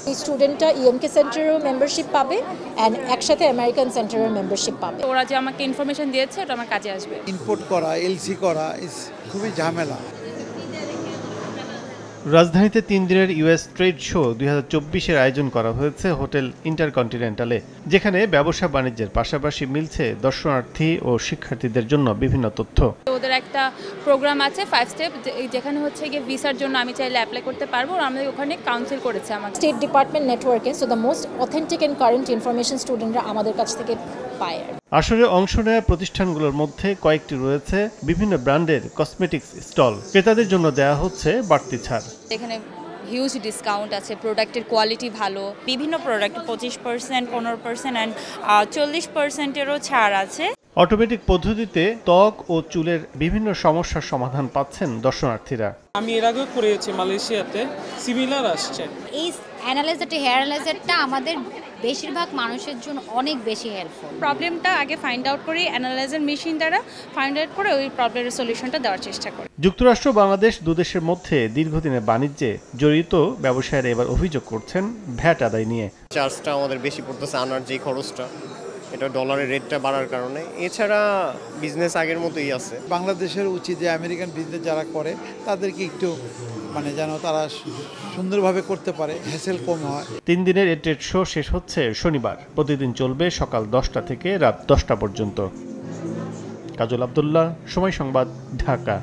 এই স্টুডেন্টটা EMK সেন্টারেরও membership পাবে and একসাথে আমেরিকান সেন্টারের মেম্বারশিপ পাবে। ওরা যে আমাকে ইনফরমেশন দিয়েছে ওটা আমার কাজে আসবে। ইনপুট করা, এলসি করা খুবই ঝামেলা। রাজধানীতে 3 দিনের ইউএস ট্রেড শো 2024-এর আয়োজন করা হয়েছে হোটেল ইন্টারকন্টিনেন্টালে, যেখানে ব্যবসা বাণিজ্যের পাশাপাশি মিলছে দর্শনার্থী ও শিক্ষার্থীদের জন্য বিভিন্ন তথ্য। ওদের একটা প্রোগ্রাম আছে 5 স্টেপ, যেখানে হচ্ছে গিয়ে ভিসার জন্য আমি চাইলে অ্যাপ্লাই করতে পারবো। আমাদের ওখানে কাউন্সিল করেছে আমাকে স্টেট ডিপার্টমেন্ট নেটওয়ার্কে, so the most authentic and current information স্টুডেন্টরা আমাদের কাছ থেকে পায়। আসরে অংশ নেওয়া প্রতিষ্ঠানগুলোর মধ্যে কয়েকটি রয়েছে বিভিন্ন ব্র্যান্ডের কসমেটিক্স স্টল। ক্রেতাদের জন্য দেয়া হচ্ছে বাড়তি ছাড়। এখানে হিউজ ডিসকাউন্ট আছে, প্রোডাক্টের কোয়ালিটি ভালো, বিভিন্ন প্রোডাক্ট 25%, 15% অ্যান্ড 40%-এরও ছাড় আছে। অটোমেটিক পদ্ধতিতে ত্বক ও চুলের বিভিন্ন সমস্যার সমাধান পাচ্ছেন দর্শনার্থীরা। আমি এর আগেও করেছি মালয়েশিয়াতে, সিমিলার আসছে। এই অ্যানালাইজারটা, হেয়ার অ্যানালাইজারটা আমাদের বেশিরভাগ মানুষের জন্য অনেক বেশি হেল্পফুল। প্রবলেমটা আগে ফাইন্ড আউট করি, অ্যানালাইজার মেশিন দ্বারা ফাইন্ড আউট করে ওই প্রবলেমের সলিউশনটা দেওয়ার চেষ্টা করি। যুক্তরাষ্ট্র বাংলাদেশ দুদেশের মধ্যে দীর্ঘদিনের বাণিজ্যে জড়িত ব্যবসায়ীরা এবার অভিযোগ করছেন ভ্যাট আদায় নিয়ে। চার্জটা আমাদের বেশি পড়তেছে, আনার যে খরচটা, এটা ডলারের রেটটা বাড়ার কারণে। এছাড়া বিজনেস আগের মতোই আছে। বাংলাদেশের উচিত যে আমেরিকান বিজনেস যারা করে তাদেরকে একটু যেন তারা সুন্দরভাবে করতে পারে, হ্যাসেল কম হয়। 3 দিনের এই ট্রেড শো শেষ হচ্ছে শনিবার। প্রতিদিন চলবে সকাল 10টা থেকে রাত 10টা পর্যন্ত। কাজল আব্দুল্লাহ, সময় সংবাদ, ঢাকা।